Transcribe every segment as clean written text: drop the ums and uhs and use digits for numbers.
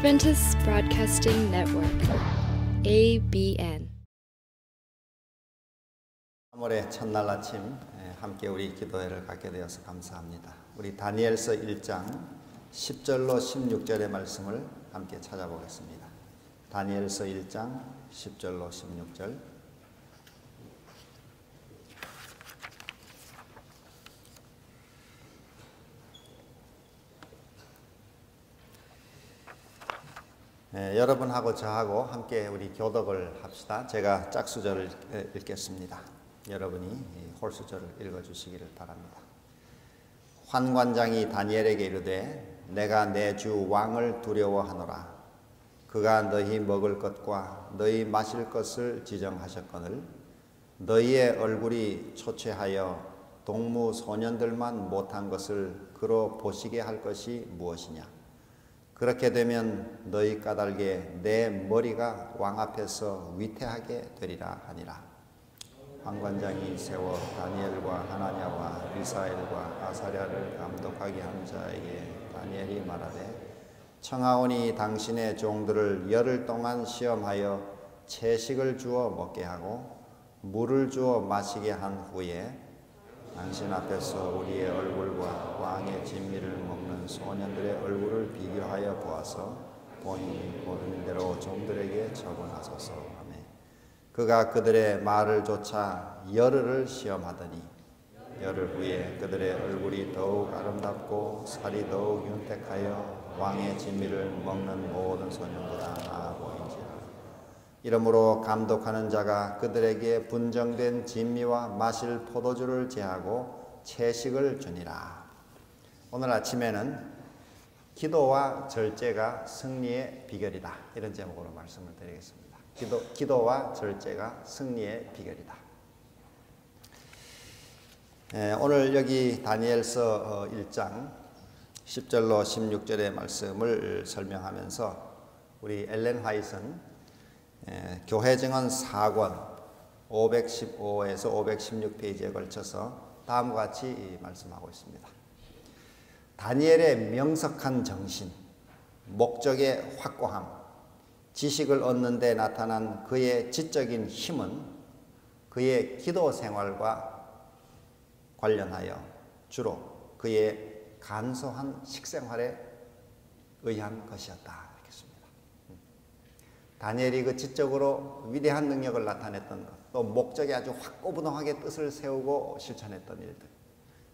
Adventist Broadcasting Network, ABN. 3월의 첫날 아침 함께 우리 기도회를 갖게 되어서 감사합니다. 우리 다니엘서 1장 10절로 16절의 말씀을 함께 찾아보겠습니다. 다니엘서 1장 10절로 16절. 여러분하고 저하고 함께 우리 교독을 합시다. 제가 짝수절을 읽겠습니다. 여러분이 홀수절을 읽어주시기를 바랍니다. 환관장이 다니엘에게 이르되 내가 내 주 왕을 두려워하노라. 그가 너희 먹을 것과 너희 마실 것을 지정하셨거늘 너희의 얼굴이 초췌하여 동무 소년들만 못한 것을 그로 보시게 할 것이 무엇이냐. 그렇게 되면 너희 까닭에 내 머리가 왕 앞에서 위태하게 되리라 하니라. 환관장이 세워 다니엘과 하나냐와 미사엘과 아사랴를 감독하게 한 자에게 다니엘이 말하되 청하오니 당신의 종들을 열흘 동안 시험하여 채식을 주어 먹게 하고 물을 주어 마시게 한 후에 당신 앞에서 우리의 얼굴과 왕의 진미를 먹는 소년들의 얼굴을 비교하여 보아서 본인이 보는 대로 종들에게 처분하소서 하매 그가 그들의 말을 조차 열흘을 시험하더니 열흘 후에 그들의 얼굴이 더욱 아름답고 살이 더욱 윤택하여 왕의 진미를 먹는 모든 소년보다 나아 보인지라. 이러므로 감독하는 자가 그들에게 분정된 진미와 마실 포도주를 제하고 채식을 주니라. 오늘 아침에는 기도와 절제가 승리의 비결이다. 이런 제목으로 말씀을 드리겠습니다. 기도와 절제가 승리의 비결이다. 오늘 여기 다니엘서 1장 10절로 16절의 말씀을 설명하면서 우리 엘렌 화이트는 교회 증언 4권 515에서 516페이지에 걸쳐서 다음과 같이 말씀하고 있습니다. 다니엘의 명석한 정신, 목적의 확고함, 지식을 얻는 데 나타난 그의 지적인 힘은 그의 기도 생활과 관련하여 주로 그의 간소한 식생활에 의한 것이었다. 다니엘이 그 지적으로 위대한 능력을 나타냈던 것, 또 목적에 아주 확고부동하게 뜻을 세우고 실천했던 일들,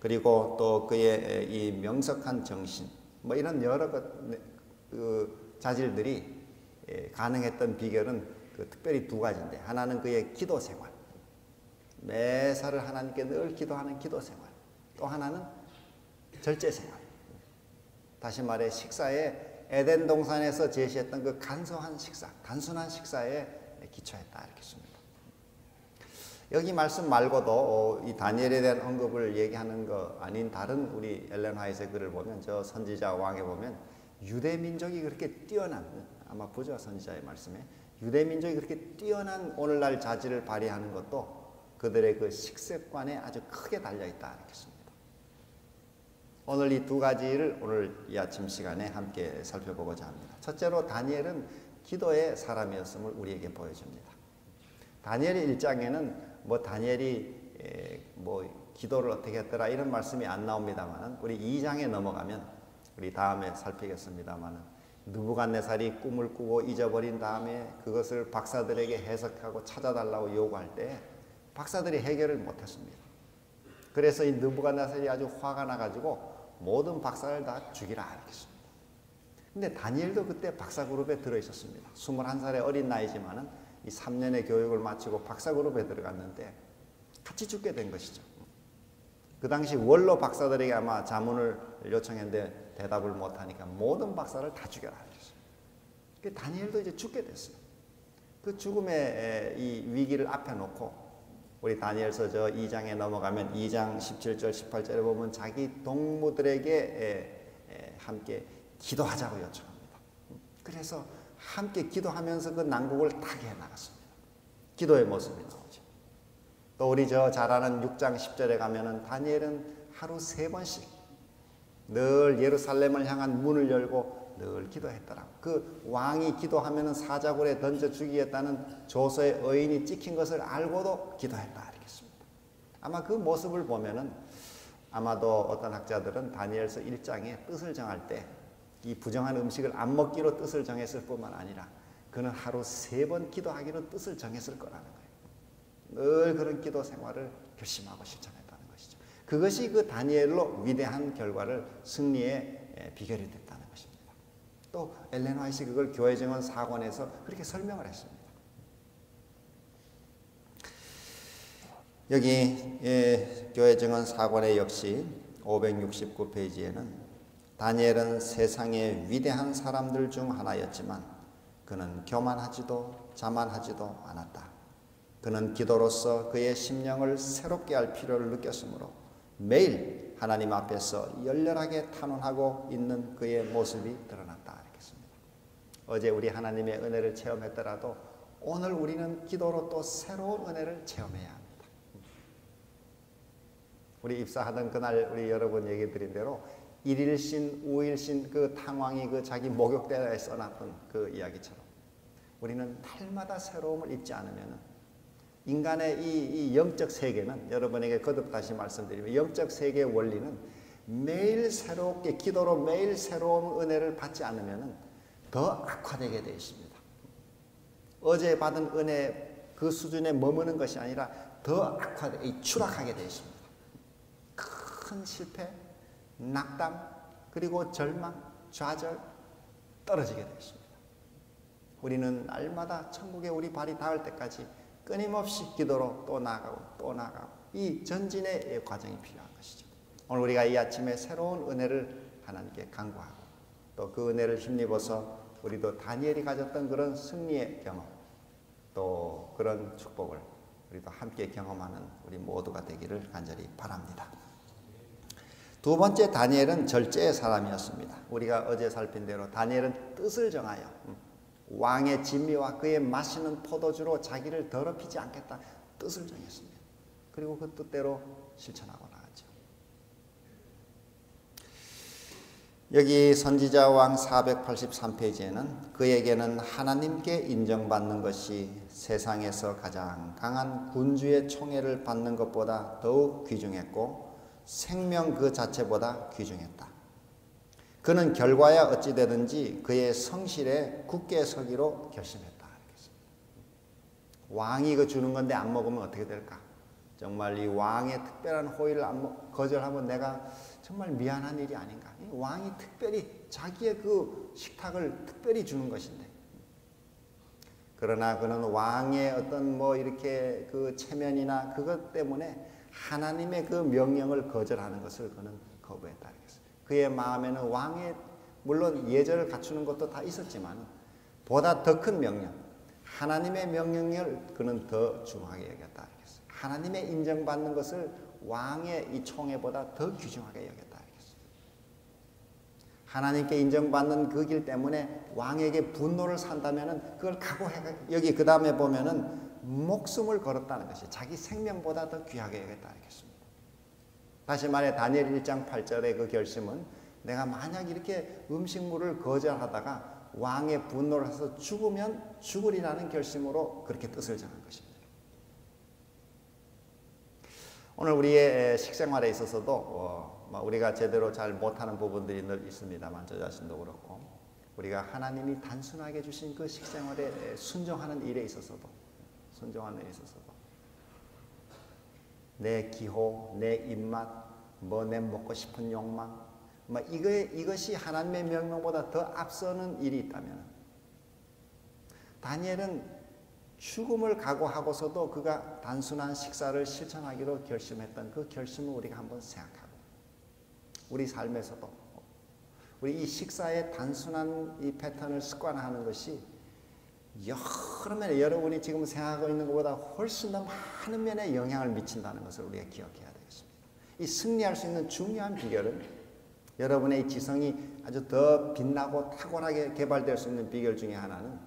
그리고 또 그의 이 명석한 정신, 이런 여러 자질들이 가능했던 비결은 특별히 두 가지인데, 하나는 그의 기도 생활, 매사를 하나님께 늘 기도하는 기도 생활, 또 하나는 절제 생활. 다시 말해 식사에 에덴 동산에서 제시했던 그 간소한 식사, 단순한 식사에 기초했다 이렇게 씁니다. 여기 말씀 말고도 이 다니엘에 대한 언급을 얘기하는 거 아닌 다른 우리 엘렌 화이트의 글을 보면 저 선지자 왕에 보면 유대 민족이 그렇게 뛰어난, 아마 보죠 선지자의 말씀에 유대 민족이 그렇게 뛰어난 오늘날 자질을 발휘하는 것도 그들의 그 식습관에 아주 크게 달려 있다 이렇게 씁니다. 오늘 이 두 가지를 오늘 이 아침 시간에 함께 살펴보고자 합니다. 첫째로 다니엘은 기도의 사람이었음을 우리에게 보여줍니다. 다니엘 1장에는 다니엘이 기도를 어떻게 했더라 이런 말씀이 안 나옵니다만 우리 2장에 넘어가면 우리 다음에 살피겠습니다만 느부갓네살이 꿈을 꾸고 잊어버린 다음에 그것을 박사들에게 해석하고 찾아달라고 요구할 때 박사들이 해결을 못했습니다. 그래서 이 느부갓네살이 아주 화가 나가지고 모든 박사를 다 죽이라 했습니다. 근데 다니엘도 그때 박사 그룹에 들어 있었습니다. 21살의 어린 나이지만은 이 3년의 교육을 마치고 박사 그룹에 들어갔는데 같이 죽게 된 것이죠. 그 당시 원로 박사들에게 아마 자문을 요청했는데 대답을 못하니까 모든 박사를 다 죽여라 했어요. 다니엘도 이제 죽게 됐어요. 그 죽음의 이 위기를 앞에 놓고 우리 다니엘서 저 2장에 넘어가면 2장 17절 18절에 보면 자기 동무들에게 함께 기도하자고 요청합니다. 그래서 함께 기도하면서 그 난국을 타게 해나갔습니다. 기도의 모습이 나오죠. 또 우리 저 잘 아는 6장 10절에 가면은 다니엘은 하루 3번씩 늘 예루살렘을 향한 문을 열고 늘 기도했더라고. 그 왕이 기도하면은 사자굴에 던져 죽이겠다는 조서의 의인이 찍힌 것을 알고도 기도했다 이렇겠습니다. 아마 그 모습을 보면은 아마도 어떤 학자들은 다니엘서 1장에 뜻을 정할 때 이 부정한 음식을 안 먹기로 뜻을 정했을 뿐만 아니라 그는 하루 3번 기도하기로 뜻을 정했을 거라는 거예요. 늘 그런 기도 생활을 결심하고 실천했다는 것이죠. 그것이 그 다니엘로 위대한 결과를 승리의 비결이 됐다는 것입니다. 또 엘렌 화이트 그걸 교회 증언 4권에서 그렇게 설명을 했습니다. 여기 교회 증언 4권에 역시 569페이지에는 다니엘은 세상의 위대한 사람들 중 하나였지만 그는 교만하지도 자만하지도 않았다. 그는 기도로서 그의 심령을 새롭게 할 필요를 느꼈으므로 매일 하나님 앞에서 열렬하게 탄원하고 있는 그의 모습이 드러났다. 이렇겠습니다. 어제 우리 하나님의 은혜를 체험했더라도 오늘 우리는 기도로 또 새로운 은혜를 체험해야 합니다. 우리 입사하던 그날 우리 여러분 얘기 드린 대로 1일신, 5일신 그 탕왕이 그 자기 목욕대에 써놨던 그 이야기처럼 우리는 날마다 새로움을 입지 않으면 인간의 이 영적 세계는 여러분에게 거듭 다시 말씀드리면 영적 세계의 원리는 매일 새롭게 기도로 매일 새로운 은혜를 받지 않으면 더 악화되게 되어 있습니다. 어제 받은 은혜 그 수준에 머무는 것이 아니라 더 추락하게 되어 있습니다. 큰 실패, 낙담, 그리고 절망, 좌절, 떨어지게 되어 있습니다. 우리는 날마다 천국에 우리 발이 닿을 때까지 끊임없이 기도로 또 나아가고 또 나아가고 이 전진의 과정이 필요한 것이죠. 오늘 우리가 이 아침에 새로운 은혜를 하나님께 간구하고 또 그 은혜를 힘입어서 우리도 다니엘이 가졌던 그런 승리의 경험 또 그런 축복을 우리도 함께 경험하는 우리 모두가 되기를 간절히 바랍니다. 두 번째 다니엘은 절제의 사람이었습니다. 우리가 어제 살핀 대로 다니엘은 뜻을 정하여 왕의 진미와 그의 마시는 포도주로 자기를 더럽히지 않겠다 뜻을 정했습니다. 그리고 그 뜻대로 실천하고 나갔죠. 여기 선지자 왕 483페이지에는 그에게는 하나님께 인정받는 것이 세상에서 가장 강한 군주의 총애를 받는 것보다 더욱 귀중했고 생명 그 자체보다 귀중했다. 그는 결과야 어찌 되든지 그의 성실에 굳게 서기로 결심했다. 왕이 이거 주는 건데 안 먹으면 어떻게 될까? 정말 이 왕의 특별한 호의를 거절하면 내가 정말 미안한 일이 아닌가? 이 왕이 특별히 자기의 그 식탁을 특별히 주는 것인데. 그러나 그는 왕의 어떤 뭐 이렇게 그 체면이나 그것 때문에 하나님의 그 명령을 거절하는 것을 그는 거부했다. 그의 마음에는 왕의 물론 예절을 갖추는 것도 다 있었지만 보다 더 큰 명령, 하나님의 명령을 그는 더 중하게 여겼다. 하나님의 인정받는 것을 왕의 이 총애보다 더 귀중하게 여겼다. 하나님께 인정받는 그 길 때문에 왕에게 분노를 산다면 그걸 각오해. 여기 그 다음에 보면은 목숨을 걸었다는 것이 자기 생명보다 더 귀하게 여겼다 하겠습니다. 다시 말해 다니엘 1장 8절의 그 결심은 내가 만약 이렇게 음식물을 거절하다가 왕의 분노를 해서 죽으면 죽으리라는 결심으로 그렇게 뜻을 정한 것입니다. 오늘 우리의 식생활에 있어서도 우리가 제대로 잘 못하는 부분들이 늘 있습니다만 저 자신도 그렇고 우리가 하나님이 단순하게 주신 그 식생활에 순종하는 일에 있어서도 내 기호, 내 입맛, 내 먹고 싶은 욕망, 이것이 하나님의 명령보다 더 앞서는 일이 있다면 다니엘은 죽음을 각오하고서도 그가 단순한 식사를 실천하기로 결심했던 그 결심을 우리가 한번 생각하고 우리 삶에서도 우리 이 식사의 단순한 이 패턴을 습관화하는 것이 여러 면에 여러분이 지금 생각하고 있는 것보다 훨씬 더 많은 면에 영향을 미친다는 것을 우리가 기억해야 되겠습니다. 이 승리할 수 있는 중요한 비결은 여러분의 이 지성이 아주 더 빛나고 탁월하게 개발될 수 있는 비결 중에 하나는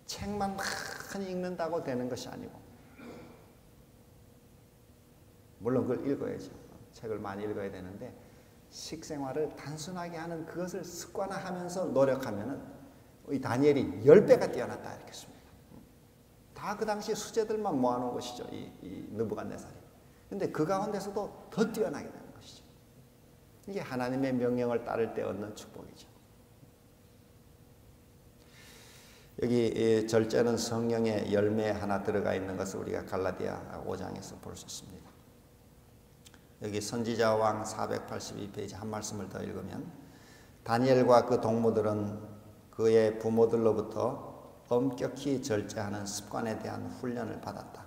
책만 많이 읽는다고 되는 것이 아니고 물론 그걸 읽어야죠. 책을 많이 읽어야 되는데 식생활을 단순하게 하는 그것을 습관화하면서 노력하면은 이 다니엘이 10배가 뛰어났다 이렇게 했습니다. 다 그 당시 수재들만 모아놓은 것이죠. 이 느부갓네살이. 근데 그 가운데서도 더 뛰어나게 되는 것이죠. 이게 하나님의 명령을 따를 때 얻는 축복이죠. 여기 절제는 성령의 열매에 하나 들어가 있는 것을 우리가 갈라디아 5장에서 볼 수 있습니다. 여기 선지자 왕 482페이지 한 말씀을 더 읽으면 다니엘과 그 동무들은 그의 부모들로부터 엄격히 절제하는 습관에 대한 훈련을 받았다.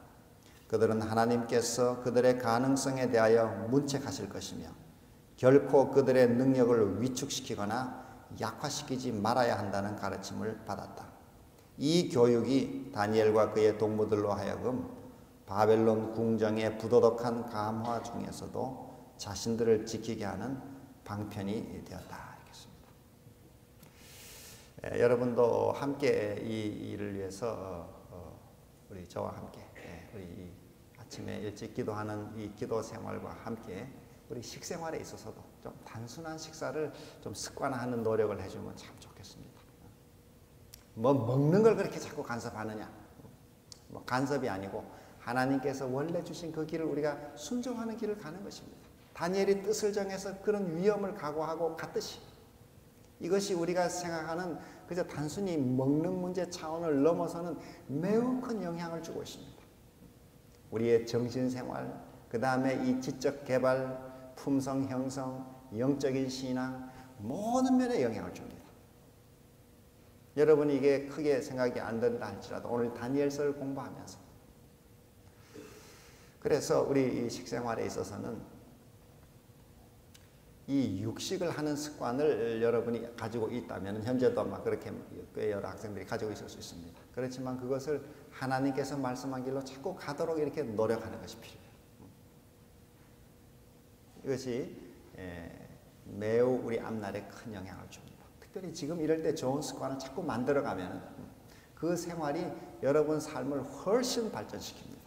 그들은 하나님께서 그들의 가능성에 대하여 문책하실 것이며 결코 그들의 능력을 위축시키거나 약화시키지 말아야 한다는 가르침을 받았다. 이 교육이 다니엘과 그의 동무들로 하여금 바벨론 궁정의 부도덕한 감화 중에서도 자신들을 지키게 하는 방편이 되었다. 여러분도 함께 이 일을 위해서 우리 저와 함께 우리 아침에 일찍 기도하는 이 기도 생활과 함께 우리 식생활에 있어서도 좀 단순한 식사를 좀 습관화하는 노력을 해주면 참 좋겠습니다. 뭐 먹는 걸 그렇게 자꾸 간섭하느냐? 뭐 간섭이 아니고 하나님께서 원래 주신 그 길을 우리가 순종하는 길을 가는 것입니다. 다니엘이 뜻을 정해서 그런 위험을 각오하고 갔듯이 이것이 우리가 생각하는 그저 단순히 먹는 문제 차원을 넘어서는 매우 큰 영향을 주고 있습니다. 우리의 정신생활, 그 다음에 이 지적 개발, 품성 형성, 영적인 신앙 모든 면에 영향을 줍니다. 여러분이 이게 크게 생각이 안 된다 할지라도 오늘 다니엘서를 공부하면서 그래서 우리 이 식생활에 있어서는 이 육식을 하는 습관을 여러분이 가지고 있다면 현재도 아마 그렇게 꽤 여러 학생들이 가지고 있을 수 있습니다. 그렇지만 그것을 하나님께서 말씀한 길로 자꾸 가도록 이렇게 노력하는 것이 필요해요. 이것이 매우 우리 앞날에 큰 영향을 줍니다. 특별히 지금 이럴 때 좋은 습관을 자꾸 만들어가면 그 생활이 여러분 삶을 훨씬 발전시킵니다.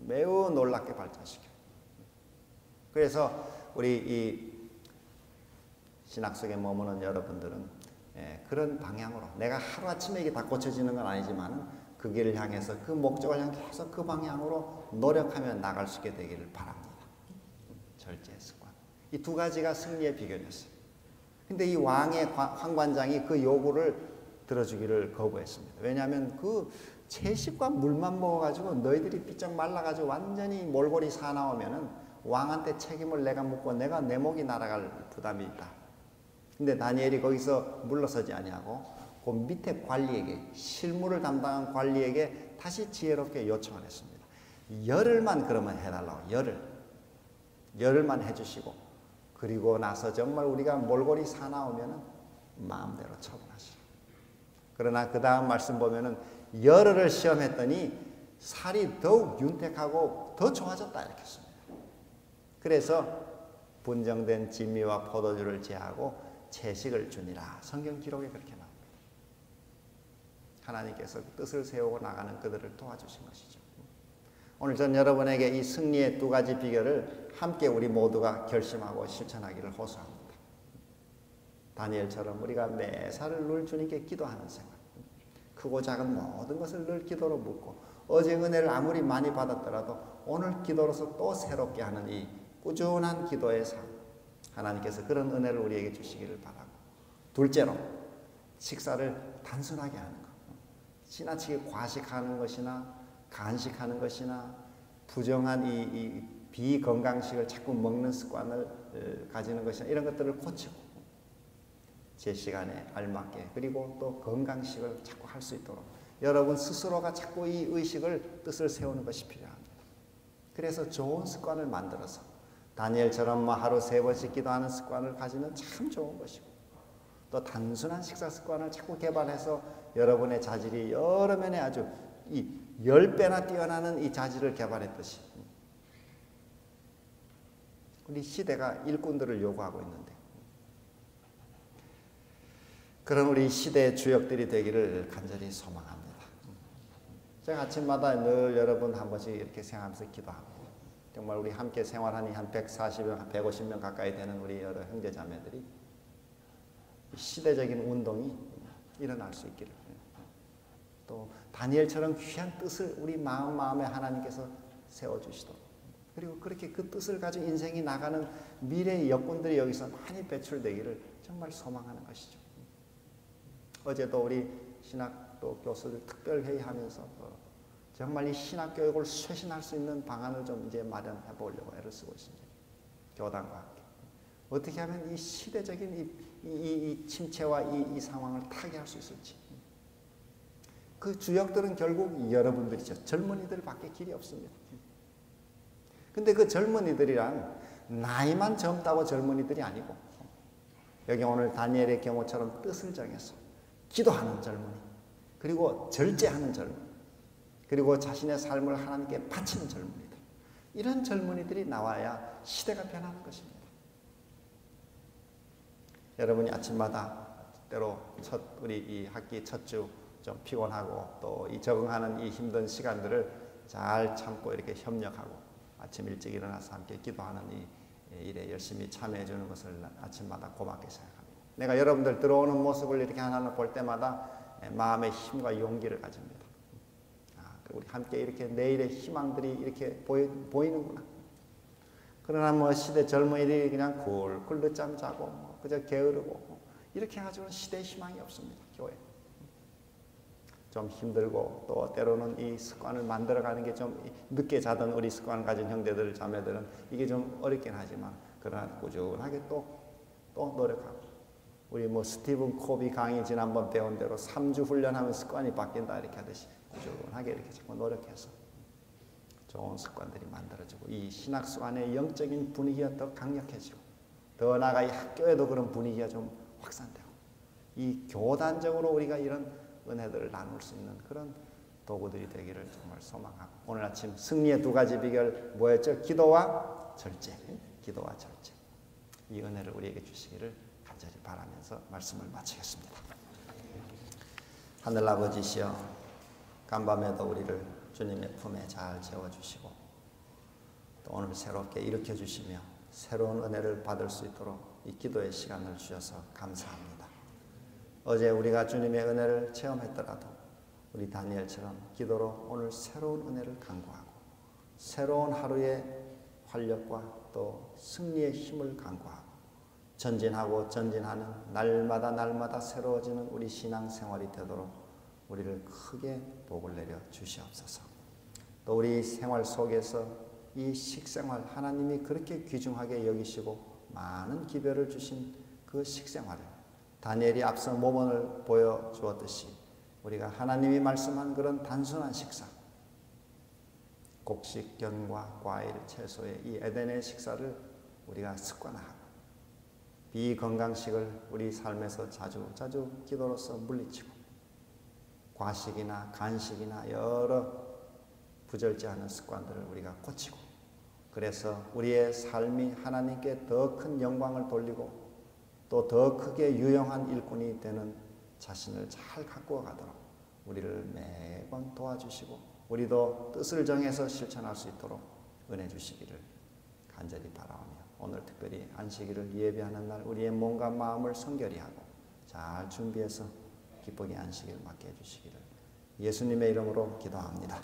매우 놀랍게 발전시켜요. 그래서 우리 이 신학 속에 머무는 여러분들은 그런 방향으로 내가 하루아침에 이게 다 고쳐지는 건 아니지만 그 길을 향해서 그 목적을 향해서 그 방향으로 노력하며 나갈 수 있게 되기를 바랍니다. 절제 습관. 이 두 가지가 승리의 비결이었어요. 근데 이 왕의 황관장이 그 요구를 들어주기를 거부했습니다. 왜냐하면 그 채식과 물만 먹어가지고 너희들이 삐쩍 말라가지고 완전히 몰골이 사나우면은 왕한테 책임을 내가 묻고 내가 내 목이 날아갈 부담이 있다. 근데 다니엘이 거기서 물러서지 아니하고 그 밑에 관리에게 실무를 담당한 관리에게 다시 지혜롭게 요청을 했습니다. 열흘만 그러면 해달라고. 열흘만 해주시고 그리고 나서 정말 우리가 몰골이 사나우면은 마음대로 처분하시라. 그러나 그 다음 말씀 보면은 열흘을 시험했더니 살이 더욱 윤택하고 더 좋아졌다 이렇게 했습니다. 그래서 분정된 진미와 포도주를 제하고 채식을 주니라. 성경 기록에 그렇게 나옵니다. 하나님께서 뜻을 세우고 나가는 그들을 도와주신 것이죠. 오늘 전 여러분에게 이 승리의 두 가지 비결을 함께 우리 모두가 결심하고 실천하기를 호소합니다. 다니엘처럼 우리가 매사를 늘 주님께 기도하는 생활, 크고 작은 모든 것을 늘 기도로 묻고 어제 은혜를 아무리 많이 받았더라도 오늘 기도로서 또 새롭게 하는 이 꾸준한 기도의 삶, 하나님께서 그런 은혜를 우리에게 주시기를 바라고, 둘째로 식사를 단순하게 하는 것, 지나치게 과식하는 것이나 간식하는 것이나 부정한 이 비건강식을 자꾸 먹는 습관을 가지는 것이나 이런 것들을 고치고 제 시간에 알맞게 그리고 또 건강식을 자꾸 할 수 있도록 여러분 스스로가 자꾸 이 의식을 뜻을 세우는 것이 필요합니다. 그래서 좋은 습관을 만들어서 다니엘처럼 하루 3번씩 기도하는 습관을 가지면 참 좋은 것이고 또 단순한 식사 습관을 자꾸 개발해서 여러분의 자질이 여러 면에 아주 이 10배나 뛰어나는 이 자질을 개발했듯이 우리 시대가 일꾼들을 요구하고 있는데 그런 우리 시대의 주역들이 되기를 간절히 소망합니다. 제가 아침마다 늘 여러분 한 번씩 이렇게 생각하면서 기도합니다. 정말 우리 함께 생활하니 한 140명, 150명 가까이 되는 우리 여러 형제자매들이 시대적인 운동이 일어날 수 있기를, 또 다니엘처럼 귀한 뜻을 우리 마음에 하나님께서 세워주시도록, 그리고 그렇게 그 뜻을 가지고 인생이 나가는 미래의 여군들이 여기서 많이 배출되기를 정말 소망하는 것이죠. 어제도 우리 신학도 교수들 특별회의하면서 정말 이 신학교육을 쇄신할 수 있는 방안을 좀 이제 마련해 보려고 애를 쓰고 있습니다. 교단과 함께. 어떻게 하면 이 시대적인 이 침체와 이 상황을 타개할 수 있을지. 그 주역들은 결국 여러분들이죠. 젊은이들밖에 길이 없습니다. 근데 그 젊은이들이란 나이만 젊다고 젊은이들이 아니고, 여기 오늘 다니엘의 경우처럼 뜻을 정해서 기도하는 젊은이, 그리고 절제하는 젊은이, 그리고 자신의 삶을 하나님께 바치는 젊은이들, 이런 젊은이들이 나와야 시대가 변하는 것입니다. 여러분이 아침마다 때로 우리 이 학기 첫 주 좀 피곤하고 또 이 적응하는 이 힘든 시간들을 잘 참고 이렇게 협력하고 아침 일찍 일어나서 함께 기도하는 이 일에 열심히 참여해 주는 것을 아침마다 고맙게 생각합니다. 내가 여러분들 들어오는 모습을 이렇게 하나하나 볼 때마다 마음의 힘과 용기를 가집니다. 우리 함께 이렇게 내일의 희망들이 이렇게 보이는구나. 그러나 뭐 시대 젊은이들이 그냥 굴굴 늦잠 자고 그저 게으르고 이렇게 해가지고는 시대의 희망이 없습니다. 교회. 좀 힘들고 또 때로는 이 습관을 만들어가는 게 좀 늦게 자던 우리 습관을 가진 형제들 자매들은 이게 좀 어렵긴 하지만 그러나 꾸준하게 또 노력하고, 우리 뭐 스티븐 코비 강의 지난번 배운 대로 3주 훈련하면 습관이 바뀐다 이렇게 하듯이 꾸준하게 이렇게 자꾸 노력해서 좋은 습관들이 만들어지고 이 신학수 안에 영적인 분위기가 더 강력해지고, 더 나아가 이 학교에도 그런 분위기가 좀 확산되고, 이 교단적으로 우리가 이런 은혜들을 나눌 수 있는 그런 도구들이 되기를 정말 소망하고, 오늘 아침 승리의 두 가지 비결 뭐였죠? 기도와 절제. 기도와 절제. 이 은혜를 우리에게 주시기를 간절히 바라면서 말씀을 마치겠습니다. 하늘 아버지시여, 간밤에도 우리를 주님의 품에 잘 재워주시고 또 오늘 새롭게 일으켜주시며 새로운 은혜를 받을 수 있도록 이 기도의 시간을 주셔서 감사합니다. 어제 우리가 주님의 은혜를 체험했더라도 우리 다니엘처럼 기도로 오늘 새로운 은혜를 간구하고 새로운 하루의 활력과 또 승리의 힘을 간구하고 전진하고 전진하는 날마다 새로워지는 우리 신앙생활이 되도록 우리를 크게 복을 내려 주시옵소서. 또 우리 생활 속에서 이 식생활, 하나님이 그렇게 귀중하게 여기시고 많은 기별을 주신 그 식생활을 다니엘이 앞서 모범을 보여주었듯이 우리가 하나님이 말씀한 그런 단순한 식사, 곡식, 견과, 과일, 채소의 이 에덴의 식사를 우리가 습관화하고 비건강식을 우리 삶에서 자주 기도로서 물리치고 과식이나 간식이나 여러 부절제하는 습관들을 우리가 고치고, 그래서 우리의 삶이 하나님께 더 큰 영광을 돌리고 또 더 크게 유용한 일꾼이 되는 자신을 잘 가꾸어 가도록 우리를 매번 도와주시고 우리도 뜻을 정해서 실천할 수 있도록 은혜 주시기를 간절히 바라오며, 오늘 특별히 안식일을 예배하는 날 우리의 몸과 마음을 성결히 하고 잘 준비해서 기쁘게 안식일 맞게 해주시기를 예수님의 이름으로 기도합니다.